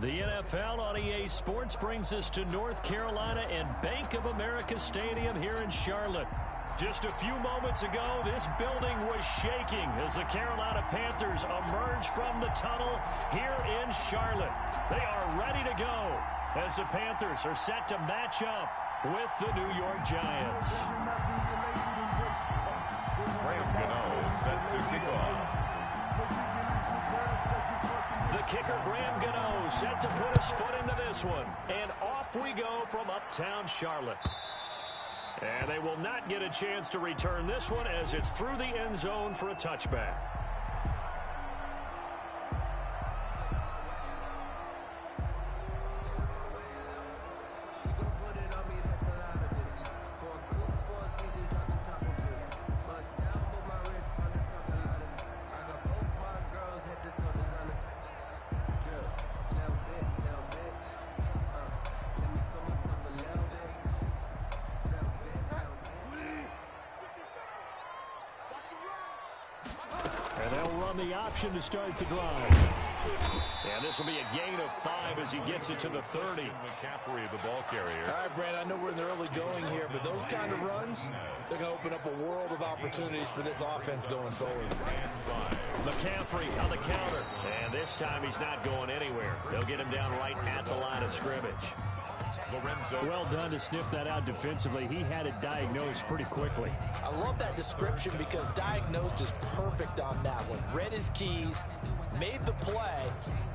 The NFL on EA Sports brings us to North Carolina and Bank of America Stadium here in Charlotte. Just a few moments ago, this building was shaking as the Carolina Panthers emerge from the tunnel here in Charlotte. They are ready to go as the Panthers are set to match up with the New York Giants. Graham Gano set to kick off. The kicker, Graham Gano, set to put his foot into this one. And off we go from uptown Charlotte. And they will not get a chance to return this one as it's through the end zone for a touchback. And they'll run the option to start the drive. And this will be a gain of 5 as he gets it to the 30. McCaffrey, the ball carrier. All right, Brad, I know we're in the early going here, but those kind of runs, they're going to open up a world of opportunities for this offense going forward. McCaffrey on the counter. And this time he's not going anywhere. They'll get him down right at the line of scrimmage. Lorenzo. Well done to sniff that out defensively. He had it diagnosed pretty quickly. I love that description because diagnosed is perfect on that one. Read his keys, made the play,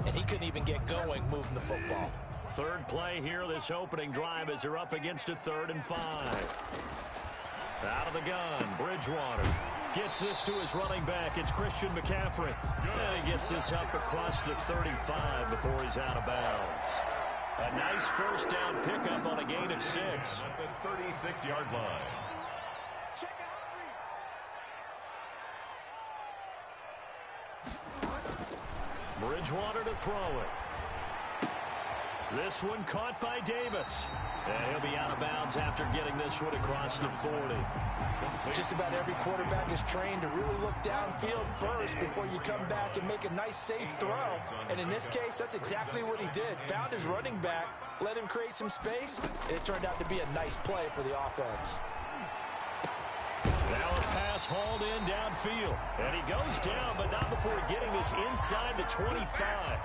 and he couldn't even get going moving the football. Third play here, this opening drive as they're up against a 3rd and 5. Out of the gun, Bridgewater gets this to his running back. It's Christian McCaffrey. And he gets this up across the 35 before he's out of bounds. A nice first down pickup on a gain of 6. At the 36-yard line. Bridgewater to throw it. This one caught by Davis. And he'll be out of bounds after getting this one across the 40. Just about every quarterback is trained to really look downfield first before you come back and make a nice, safe throw. And in this case, that's exactly what he did. Found his running back, let him create some space, and it turned out to be a nice play for the offense. Now a pass hauled in downfield. And he goes down, but not before getting this inside the 25.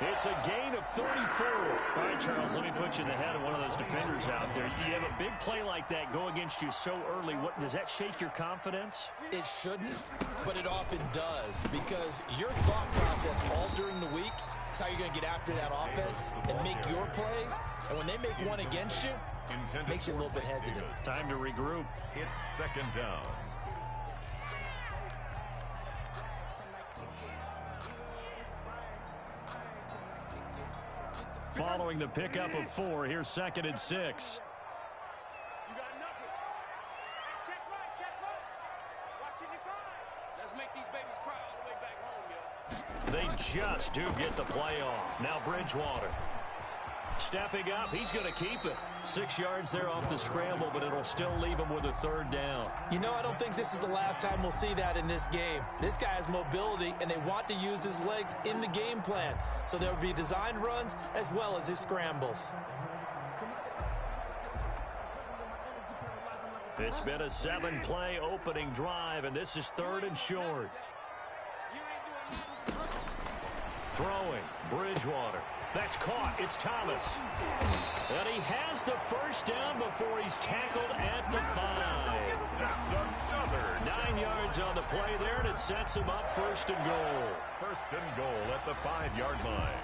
It's a gain of 34. All right, Charles, let me put you in the head of one of those defenders out there. You have a big play like that go against you so early. What does that shake your confidence? It shouldn't, but it often does because your thought process all during the week is how you're going to get after that offense and make your plays. And when they make one against you, it makes you a little bit hesitant. Time to regroup. It's 2nd down. Following the pickup of 4, here's 2nd and 6. They just do get the play off. Now Bridgewater. Stepping up, he's going to keep it. 6 yards there off the scramble, but it'll still leave him with a 3rd down. You know, I don't think this is the last time we'll see that in this game. This guy has mobility, and they want to use his legs in the game plan. So there will be designed runs as well as his scrambles. It's been a 7-play opening drive, and this is 3rd and short. Throwing, Bridgewater. That's caught. It's Thomas. And he has the first down before he's tackled at the 5. That's another 9 yards on the play there, and it sets him up 1st and goal. 1st and goal at the 5-yard line.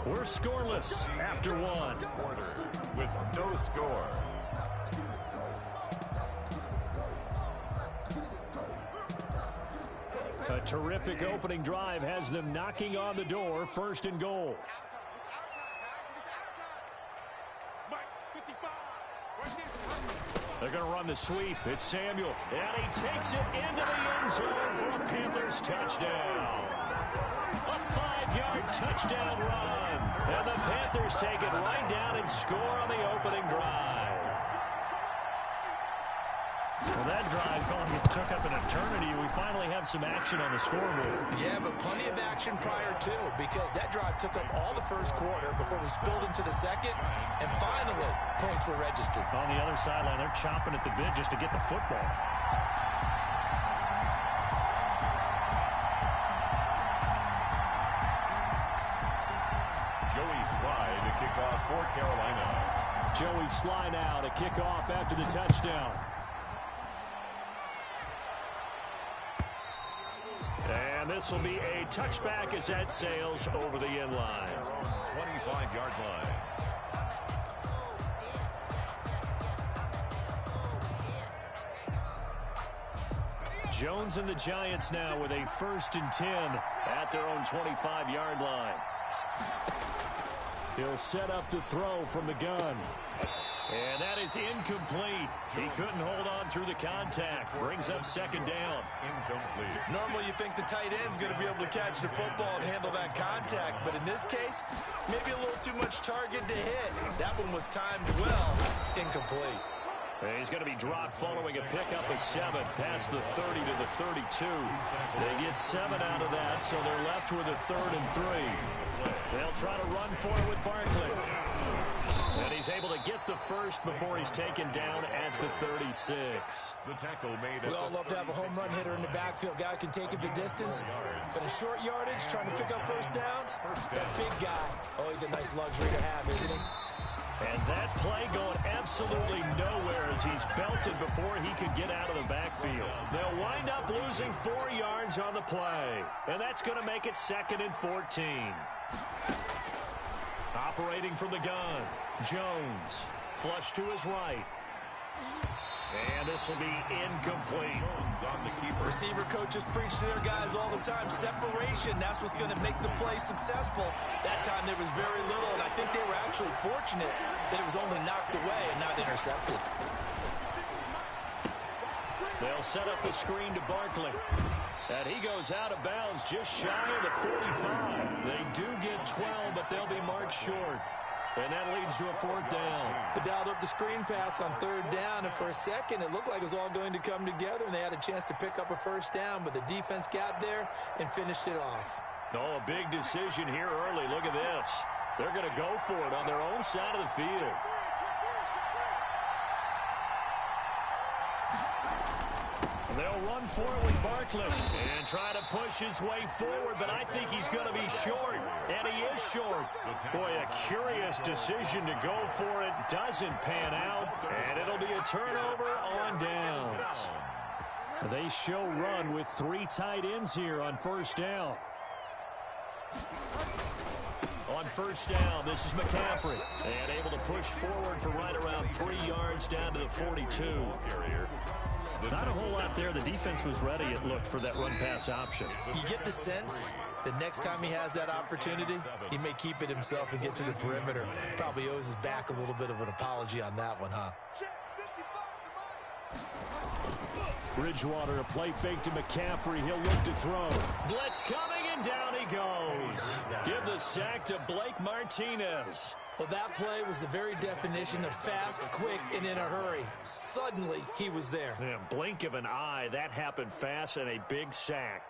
We're scoreless after 1. Quarter with no score. A terrific opening drive has them knocking on the door. 1st and goal. They're going to run the sweep. It's Samuel. And he takes it into the end zone for a Panthers touchdown. A 5 25-yard touchdown run. And the Panthers take it right down and score on the opening drive. Well, that drive took up an eternity. We finally have some action on the scoreboard. Yeah, but plenty of action prior to, because that drive took up all the first quarter before we spilled into the second, and finally, points were registered. On the other sideline, they're chomping at the bit just to get the football. Joey Slye to kick off for Carolina. Joey Slye now to kick off after the touchdown. And this will be a touchback as that sails over the end line. 25-yard line. Jones and the Giants now with a 1st and 10 at their own 25-yard line. He'll set up to throw from the gun. And that is incomplete. He couldn't hold on through the contact. Brings up 2nd down. Incomplete. Normally you think the tight end's going to be able to catch the football and handle that contact, but in this case, maybe a little too much target to hit. That one was timed well. Incomplete. And he's going to be dropped following a pickup of 7 past the 30 to the 32. They get 7 out of that, so they're left with a 3rd and 3. They'll try to run for it with Barkley. And he's able to get the first before he's taken down at the 36. The tackle made. We all love to have a home run hitter in the backfield. Guy can take it the distance. But in short yardage, trying to pick up first downs, that big guy, oh, he's a nice luxury to have, isn't he? And that play going absolutely nowhere as he's belted before he could get out of the backfield. They'll wind up losing 4 yards on the play. And that's going to make it 2nd and 14. Operating from the gun, Jones. Flush to his right. And this will be incomplete. On the keeper. Receiver coaches preach to their guys all the time. Separation, that's what's going to make the play successful. That time there was very little, and I think they were actually fortunate that it was only knocked away and not intercepted. They'll set up the screen to Barkley. And he goes out of bounds just shy of the 45. They do get 12, but they'll be marked short. And that leads to a 4th down. They dialed up the screen pass on 3rd down, and for a second it looked like it was all going to come together, and they had a chance to pick up a first down, but the defense got there and finished it off. Oh, a big decision here early. Look at this. They're going to go for it on their own side of the field. They'll run for it with Barkley and try to push his way forward, but I think he's going to be short, and he is short. Boy, a curious decision to go for it. Doesn't pan out, and it'll be a turnover on downs. They show run with 3 tight ends here on 1st down. On 1st down, this is McCaffrey, and able to push forward for right around 3 yards down to the 42. Not a whole lot there. The defense was ready, it looked, for that run-pass option. You get the sense that next time he has that opportunity, he may keep it himself and get to the perimeter. Probably owes his back a little bit of an apology on that one, huh? Bridgewater, a play fake to McCaffrey. He'll look to throw. Blitz coming, and down he goes. Give the sack to Blake Martinez. Well, that play was the very definition of fast, quick, and in a hurry. Suddenly, he was there. Yeah, blink of an eye, that happened fast, and a big sack.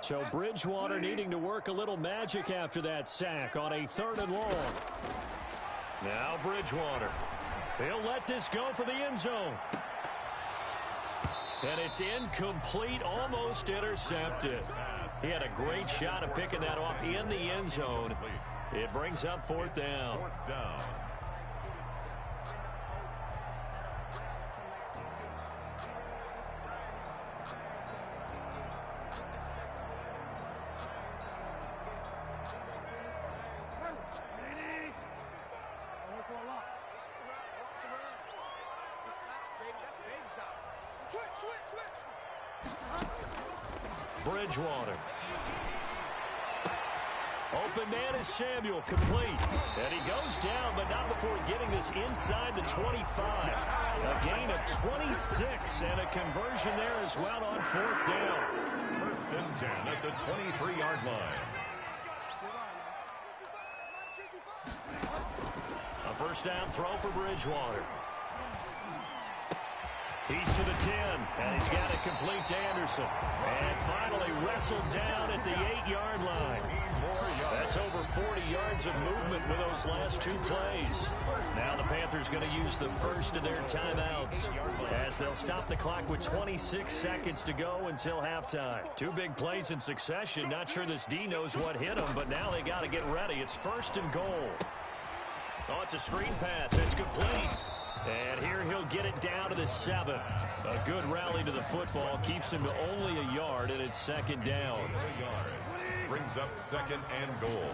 So Bridgewater needing to work a little magic after that sack on a 3rd and long. Now Bridgewater. He'll let this go for the end zone. And it's incomplete, almost intercepted. He had a great shot at picking that off in the end zone. It brings up 4th down. 4th down. Bridgewater. Open man is Samuel, complete. And he goes down, but not before getting this inside the 25. A gain of 26 and a conversion there as well on 4th down. 1st and 10 at the 23-yard line. A 1st down throw for Bridgewater. He's to the 10, and he's got it complete to Anderson. And finally wrestled down at the 8-yard line. That's over 40 yards of movement with those last 2 plays. Now the Panthers going to use the first of their timeouts as they'll stop the clock with 26 seconds to go until halftime. 2 big plays in succession. Not sure this D knows what hit them, but now they got to get ready. It's 1st and goal. Oh, it's a screen pass. It's complete. And here he'll get it down to the 7. A good rally to the football. Keeps him to only a yard, and it's 2nd down. Brings up 2nd and goal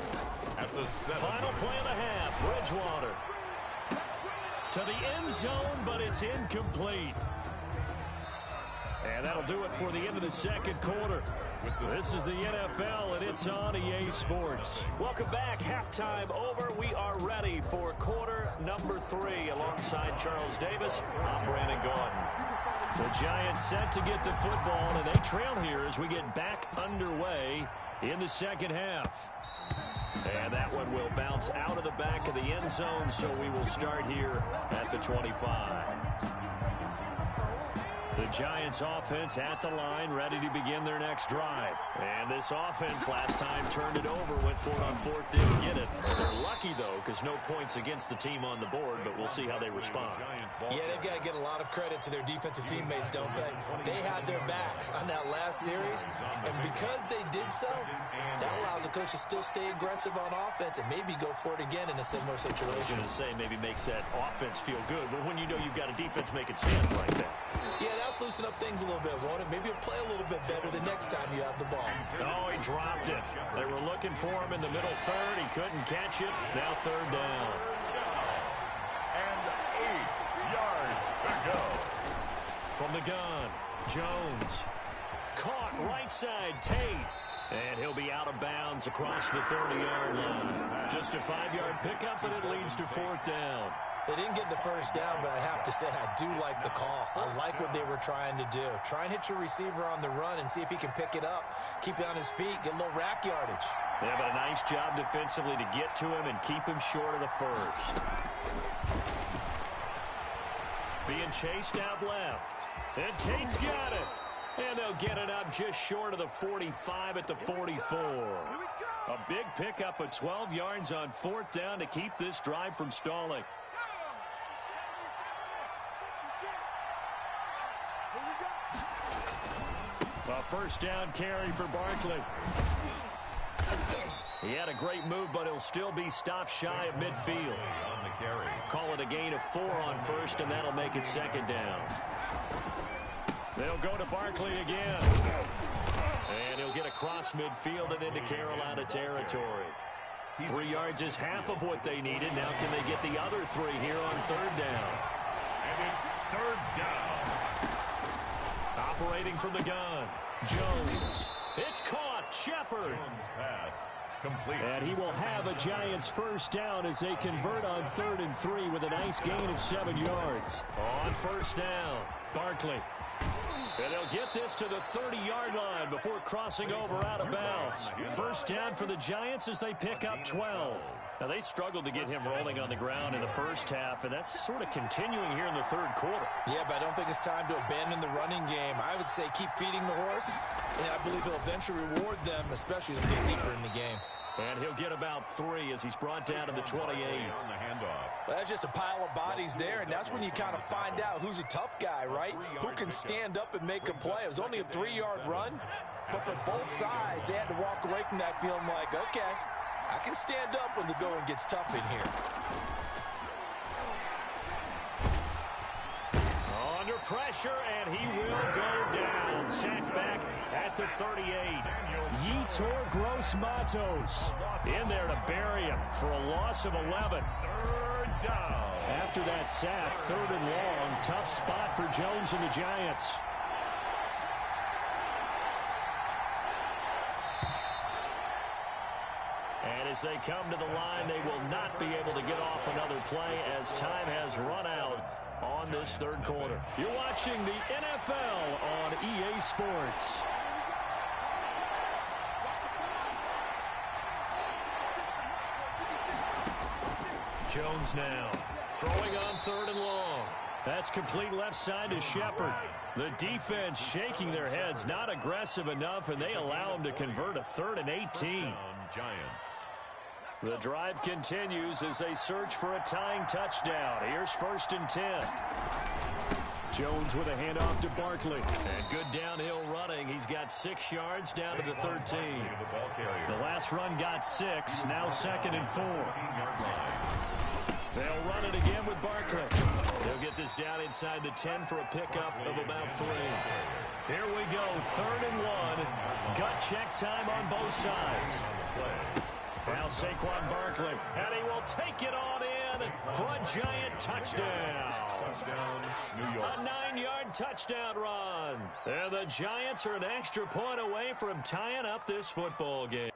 at the 7. Final play of the half. Bridgewater to the end zone, but it's incomplete. And that'll do it for the end of the 2nd quarter. This is the NFL, and it's on EA Sports. Welcome back. Halftime over. We are ready for quarter number 3. Alongside Charles Davis, I'm Brandon Gaudin. The Giants set to get the football, and they trail here as we get back underway in the 2nd half. And that one will bounce out of the back of the end zone, so we will start here at the 25. The Giants offense at the line, ready to begin their next drive. And this offense last time turned it over, went for it on 4th, didn't get it. They're lucky, though, because no points against the team on the board, but we'll see how they respond. Yeah, they've got to get a lot of credit to their defensive teammates, don't they? They had their backs on that last series, and because they did so, that allows the coach to still stay aggressive on offense and maybe go for it again in a similar situation. I was going to say maybe makes that offense feel good, but when you know you've got a defense making stands like that. Yeah, that'll loosen up things a little bit, won't it? Maybe you'll play a little bit better the next time you have the ball. Oh, he dropped it. They were looking for him in the middle 3rd. He couldn't catch it. Now 3rd down. And 8 yards to go. From the gun, Jones. Caught right side, Tate. And he'll be out of bounds across the 30-yard line. Just a 5-yard pickup, and it leads to 4th down. They didn't get the 1st down, but I have to say I do like the call. I like what they were trying to do. Try and hit your receiver on the run and see if he can pick it up. Keep it on his feet, get a little rack yardage. Yeah, but a nice job defensively to get to him and keep him short of the 1st. Being chased out left. And Tate's got it. And they'll get it up just short of the 45 at the 44. A big pickup of 12 yards on 4th down to keep this drive from stalling. A 1st down carry for Barkley. He had a great move, but he'll still be stopped shy of midfield. On the carry. Call it a gain of 4 on 1st, and that'll make it 2nd down. They'll go to Barkley again. And he'll get across midfield and into Carolina territory. 3 yards is half of what they needed. Now can they get the other 3 here on 3rd down? And it's 3rd down. Operating from the gun, Jones. It's caught. Shepard. Jones pass complete. And he will have a Giants 1st down as they convert on 3rd and 3 with a nice gain of 7 yards. On 1st down, Barkley. And they'll get this to the 30-yard line before crossing over out of bounds. 1st down for the Giants as they pick up 12. Now, they struggled to get him rolling on the ground in the 1st half, and that's sort of continuing here in the 3rd quarter. Yeah, but I don't think it's time to abandon the running game. I would say keep feeding the horse, and I believe he'll eventually reward them, especially as we get deeper in the game. And he'll get about 3 as he's brought down to the 28. On the handoff. Well, that's just a pile of bodies there, and that's when you kind of find out who's a tough guy, right? Who can stand up and make a play. It was only a 3-yard run, but for both sides, they had to walk away from that feeling like, okay, I can stand up when the going gets tough in here. Under pressure, and he will go down. Sacked back at the 38. Yetur Gross-Matos in there to bury him for a loss of 11. 3rd down. After that sack, 3rd and long. Tough spot for Jones and the Giants. As they come to the line, they will not be able to get off another play as time has run out on this third quarter. You're watching the NFL on EA Sports. Jones now throwing on 3rd and long. That's complete left side to Shepard. The defense shaking their heads, not aggressive enough, and they allow him to convert a 3rd and 18. Giants. The drive continues as they search for a tying touchdown. Here's 1st and 10. Jones with a handoff to Barkley. And good downhill running. He's got 6 yards down to the 13. The last run got 6. Now 2nd and 4. They'll run it again with Barkley. They'll get this down inside the 10 for a pickup of about 3. Here we go. 3rd and 1. Gut check time on both sides. Now Saquon Barkley, and he will take it on in for a Giant touchdown. New York. A 9-yard touchdown run. And the Giants are an extra point away from tying up this football game.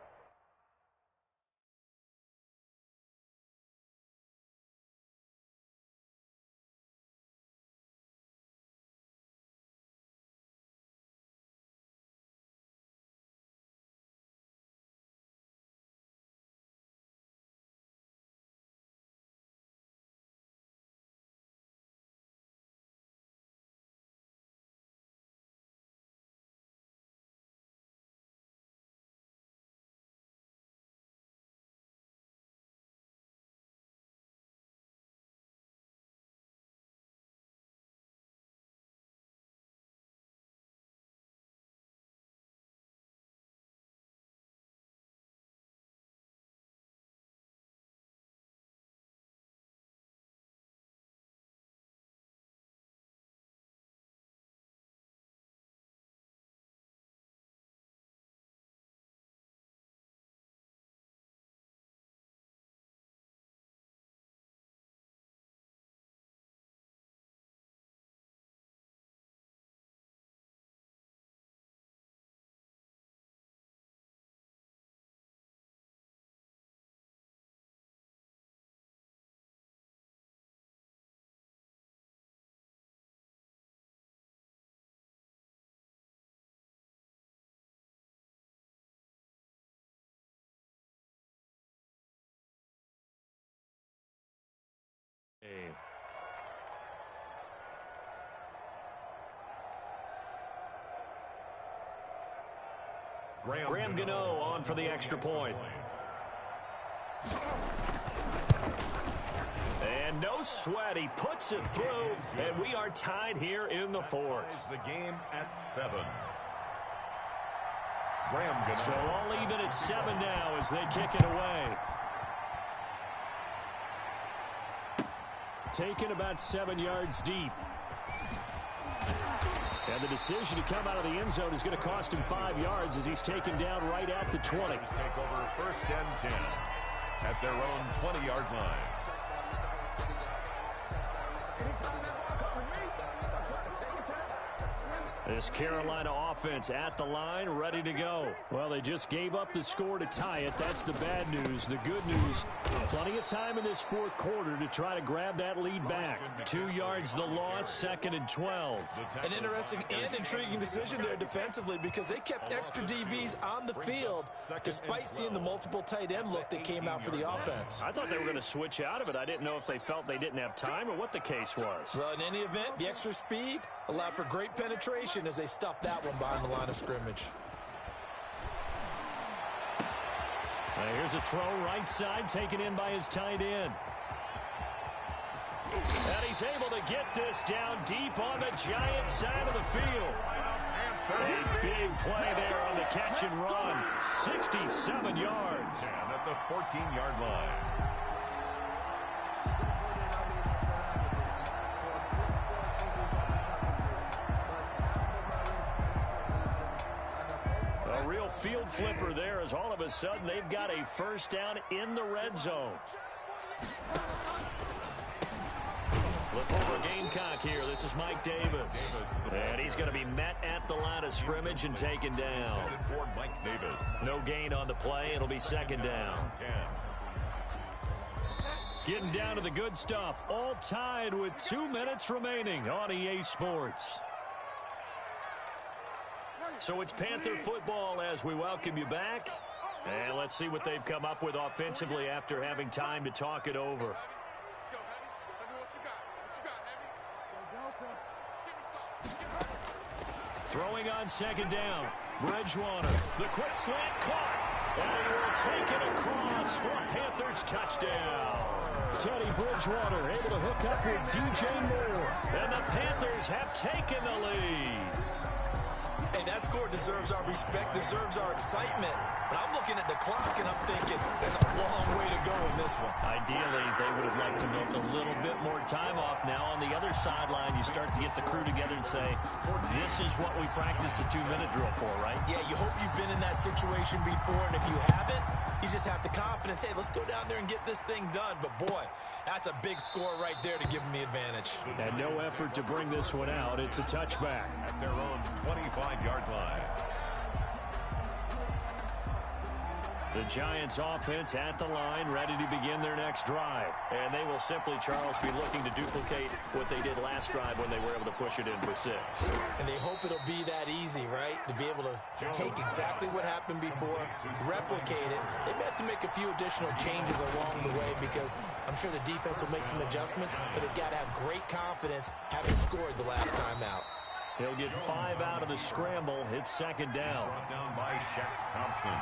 Graham Gano on for the extra point. And no sweat. He puts it through, and we are tied here in the 4th. The game at 7. Graham Gano. So all even at 7 now as they kick it away. Taken about 7 yards deep. And the decision to come out of the end zone is going to cost him 5 yards as he's taken down right at the 20. Take over 1st and 10 at their own 20-yard line. This Carolina offense at the line, ready to go. Well, they just gave up the score to tie it. That's the bad news. The good news, plenty of time in this 4th quarter to try to grab that lead back. 2 yards the loss, 2nd and 12. An interesting and intriguing decision there defensively because they kept extra DBs on the field despite seeing the multiple tight end look that came out for the offense. I thought they were going to switch out of it. I didn't know if they felt they didn't have time or what the case was. Well, in any event, the extra speed allowed for great penetration as they stuffed that one behind the line of scrimmage. Here's a throw right side taken in by his tight end. And he's able to get this down deep on the Giants side of the field. A big play there on the catch and run. 67 yards. And at the 14-yard line. A real field flipper there as all of a sudden they've got a 1st down in the red zone. Before gain Gamecock here. This is Mike Davis. And he's going to be met at the line of scrimmage and taken down. Mike Davis. No gain on the play. It'll be second down. Getting down to the good stuff. All tied with 2 minutes remaining on EA Sports. So it's Panther football as we welcome you back. And let's see what they've come up with offensively after having time to talk it over. Throwing on second down. Bridgewater. The quick slant caught. And he will take it across for a Panthers touchdown. Teddy Bridgewater able to hook up with DJ Moore. And the Panthers have taken the lead. Hey, that score deserves our respect, deserves our excitement. But I'm looking at the clock, and I'm thinking there's a long way to go in this one. Ideally, they would have liked to milk a little bit more time off. Now, on the other sideline, you start to get the crew together and say, this is what we practiced a 2-minute drill for, right? Yeah, you hope you've been in that situation before, and if you haven't, you just have the confidence, hey, let's go down there and get this thing done. But, boy, that's a big score right there to give them the advantage. And no effort to bring this one out. It's a touchback. At their own 25-yard line. The Giants offense at the line, ready to begin their next drive. And they will simply, Charles, be looking to duplicate what they did last drive when they were able to push it in for 6. And they hope it'll be that easy, right? To be able to take exactly what happened before, replicate it. They may have to make a few additional changes along the way because I'm sure the defense will make some adjustments, but they've got to have great confidence having scored the last time out. He'll get 5 out of the scramble. It's second down. Brought down by Shaq Thompson.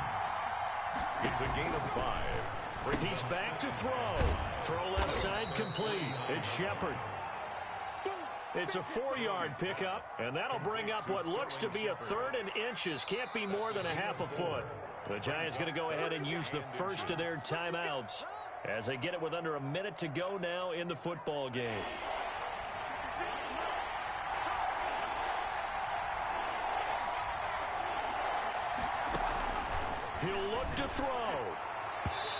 It's a gain of 5. He's back to throw. Throw left side complete. It's Shepard. It's a 4-yard pickup, and that'll bring up what looks to be a 3rd and inches. Can't be more than a half a foot. The Giants going to go ahead and use the first of their timeouts as they get it with under a minute to go now in the football game. He'll look to throw.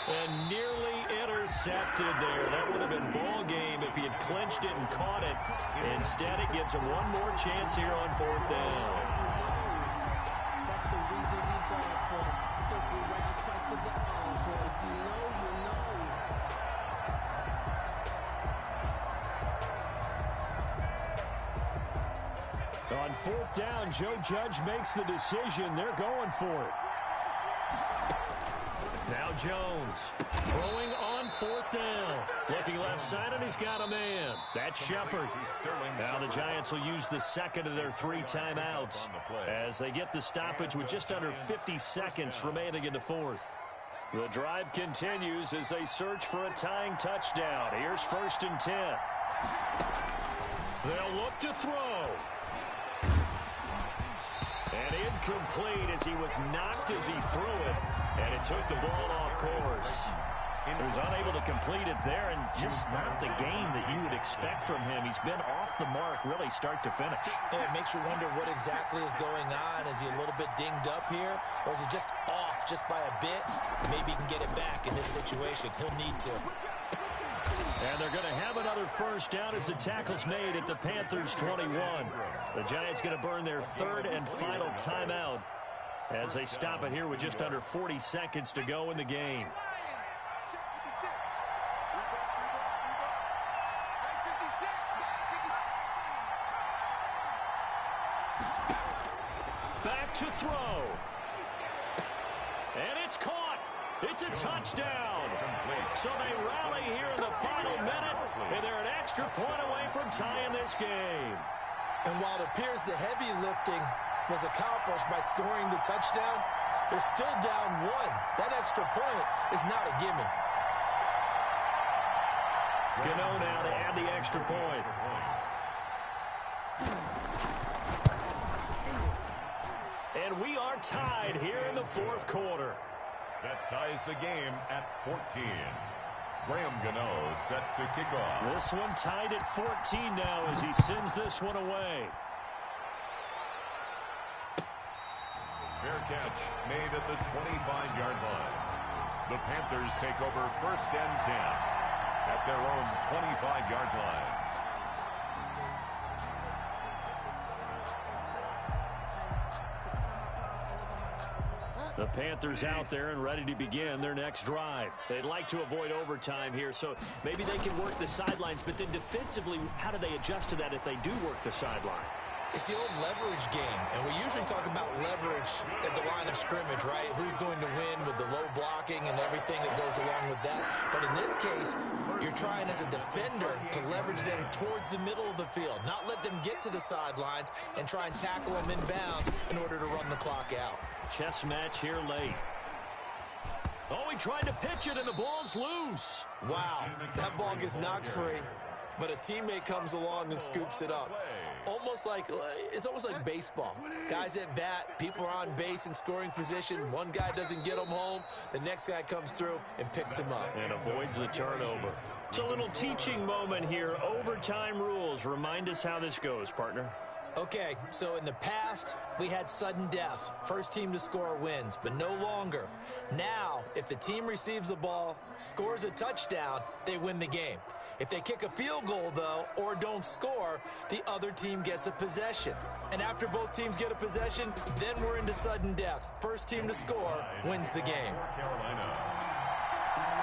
And nearly intercepted there. That would have been ball game if he had clinched it and caught it. Instead, it gives him one more chance here on 4th down. That's the reason we ball for. Circle right twice for the encore. If you know, you know. On 4th down, Joe Judge makes the decision. They're going for it. Now Jones throwing on 4th down. Looking left side, and he's got a man. That's Shepard. Now the Giants will use the second of their 3 timeouts as they get the stoppage with just under 50 seconds remaining in the 4th. The drive continues as they search for a tying touchdown. Here's 1st and 10. They'll look to throw. And incomplete as he was knocked as he threw it. And it took the ball off course. He was unable to complete it there, and just not the game that you would expect from him. He's been off the mark really start to finish. Yeah, it makes you wonder what exactly is going on. Is he a little bit dinged up here, or is he just off just by a bit? Maybe he can get it back in this situation. He'll need to. And they're going to have another first down as the tackle's made at the Panthers 21. The Giants going to burn their 3rd and final timeout as they stop it here with just under 40 seconds to go in the game. Back to throw. And it's caught. It's a touchdown. So they rally here in the final minute, and they're an extra point away from tying this game. And while it appears the heavy lifting was accomplished by scoring the touchdown, they're still down 1. That extra point is not a gimme. Gano now to add the extra point. And we are tied here in the 4th quarter. That ties the game at 14. Graham Gano set to kick off. This one tied at 14 now as he sends this one away. Fair catch made at the 25-yard line. The Panthers take over 1st and 10 at their own 25-yard line. The Panthers out there and ready to begin their next drive. They'd like to avoid overtime here, so maybe they can work the sidelines, but then defensively, how do they adjust to that if they do work the sideline? It's the old leverage game, and we usually talk about leverage at the line of scrimmage, right? Who's going to win with the low blocking and everything that goes along with that. But in this case, you're trying as a defender to leverage them towards the middle of the field, not let them get to the sidelines and try and tackle them inbounds in order to run the clock out. Chess match here late. Oh, he tried to pitch it, and the ball's loose. Wow, that ball gets knocked free, but a teammate comes along and scoops it up. It's almost like baseball. Guys at bat, people are on base in scoring position. One guy doesn't get them home. The next guy comes through and picks him up. And avoids the turnover. It's a little teaching moment here. Overtime rules. Remind us how this goes, partner. Okay, so in the past, we had sudden death. First team to score wins, but no longer. Now, if the team receives the ball, scores a touchdown, they win the game. If they kick a field goal, though, or don't score, the other team gets a possession. And after both teams get a possession, then we're into sudden death. First team to score wins the game.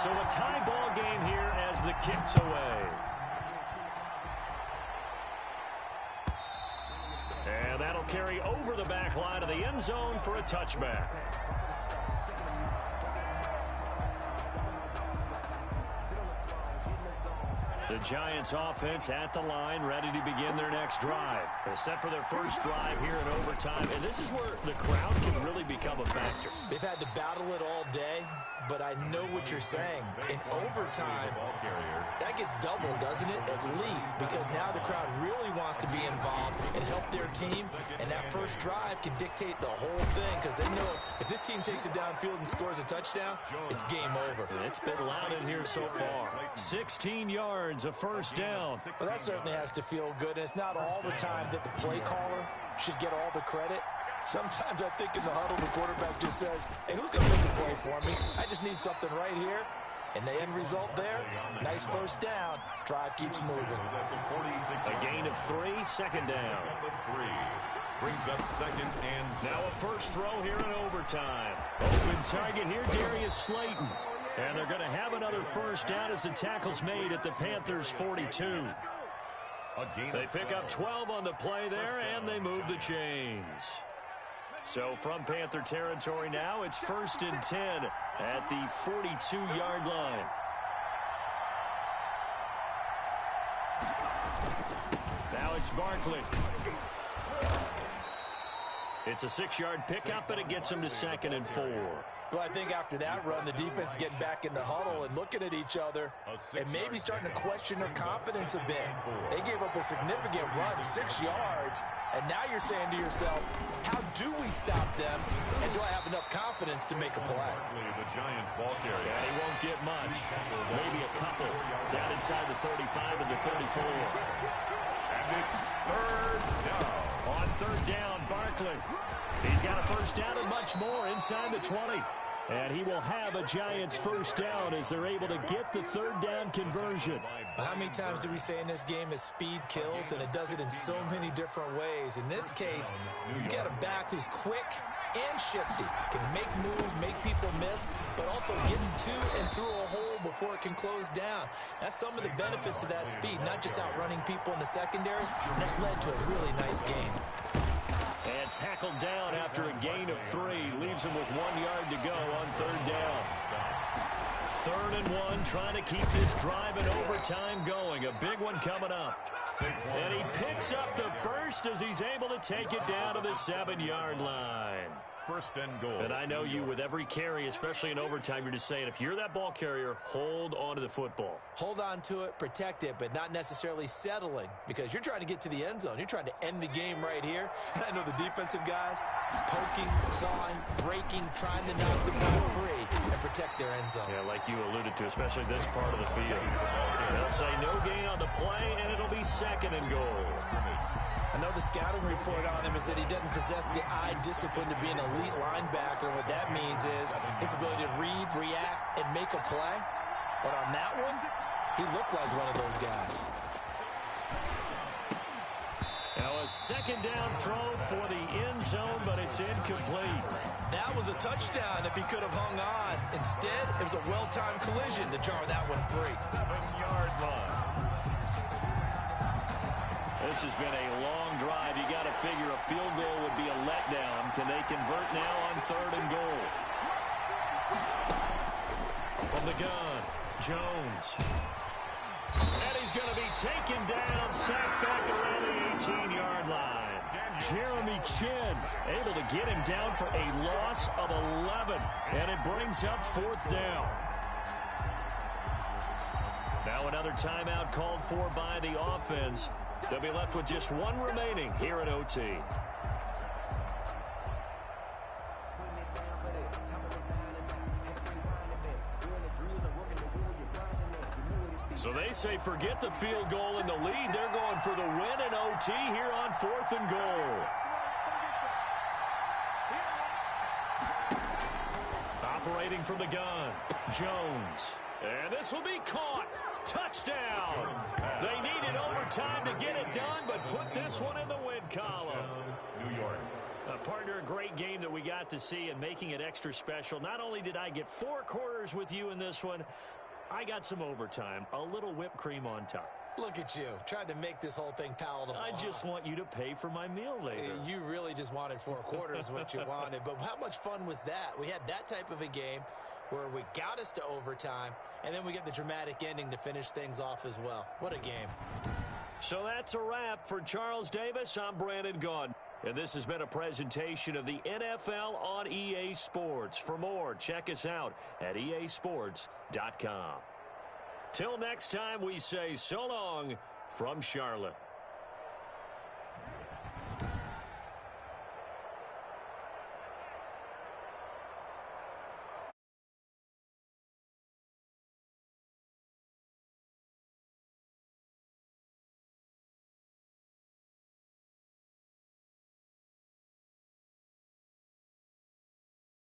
So a tie ball game here as the kick's away. And that'll carry over the back line of the end zone for a touchback. The Giants offense at the line, ready to begin their next drive. They're set for their first drive here in overtime, and this is where the crowd can really become a factor. They've had to battle it all day, but I know what you're saying. In overtime, that gets doubled, doesn't it? At least, because now the crowd really wants to be involved and help their team, and that first drive can dictate the whole thing, because they know if this team takes it downfield and scores a touchdown, it's game over. It's been loud in here so far. 16 yards, a first down. Well, that certainly has to feel good, and it's not all the time that the play caller should get all the credit. Sometimes I think in the huddle, the quarterback just says, hey, who's going to make a play for me? I just need something right here. And the end result there, nice first down. Drive keeps moving. A gain of 3, second down. Brings up second and now a first throw here in overtime. Open target here, Darius Slayton. And they're going to have another first down as the tackle's made at the Panthers' 42. They pick up 12 on the play there, and they move the chains. So from Panther territory now, it's 1st and 10 at the 42-yard line. Now it's Barkley. It's a 6-yard pickup, but it gets him to 2nd and 4. Well, I think after that run, the defense is getting back in the huddle and looking at each other and maybe starting to question their confidence a bit. They gave up a significant run, 6 yards, and now you're saying to yourself, how do we stop them, and do I have enough confidence to make a play? the giant ball carrier. And he won't get much. Maybe a couple down inside the 35 and the 34. And it's third down. On third down, Barkley. He's got a first down and much more inside the 20. And he will have a Giants first down as they're able to get the third down conversion. How many times do we say in this game is speed kills, and it does it in so many different ways. In this case, you got a back who's quick and shifty, can make moves, make people miss, but also gets to and through a hole before it can close down. That's some of the benefits of that speed, not just outrunning people in the secondary, and that led to a really nice game. And tackled down after a gain of 3. Leaves him with 1 yard to go on third down. 3rd and 1, trying to keep this drive in overtime going. A big one coming up. And he picks up the first as he's able to take it down to the 7-yard line. First and goal. And I know you, with every carry, especially in overtime, you're just saying, if you're that ball carrier, hold on to the football. Hold on to it, protect it, but not necessarily settling, because you're trying to get to the end zone. You're trying to end the game right here. And I know the defensive guys poking, clawing, breaking, trying to knock the ball free and protect their end zone. Yeah, like you alluded to, especially this part of the field. They'll say no gain on the play, and it'll be 2nd and goal. I know the scouting report on him is that he doesn't possess the eye discipline to be an elite linebacker. What that means is his ability to read, react, and make a play. But on that one, he looked like one of those guys. Now a second down throw for the end zone, but it's incomplete. That was a touchdown if he could have hung on. Instead, it was a well-timed collision to jar that one free. 7-yard line. This has been a long drive. You got to figure a field goal would be a letdown. Can they convert now on 3rd and goal? From the gun, Jones. And he's going to be taken down, sacked back around the 18-yard line. Jeremy Chinn able to get him down for a loss of 11, and it brings up 4th down. Now another timeout called for by the offense. They'll be left with just one remaining here at OT. So they say forget the field goal and the lead. They're going for the win in OT here on 4th and goal. Operating from the gun, Jones. And this will be caught. Touchdown. They needed overtime to get it done, but put this one in the win column. New York. Partner, a great game that we got to see, and making it extra special. Not only did I get 4 quarters with you in this one, I got some overtime, a little whipped cream on top. Look at you, trying to make this whole thing palatable. I just want you to pay for my meal later. You really just wanted 4 quarters, what you wanted. But how much fun was that? We had that type of a game where we got us to overtime, and then we get the dramatic ending to finish things off as well. What a game. So that's a wrap for Charles Davis. I'm Brandon Gaudin. And this has been a presentation of the NFL on EA Sports. For more, check us out at easports.com. Till next time, we say so long from Charlotte.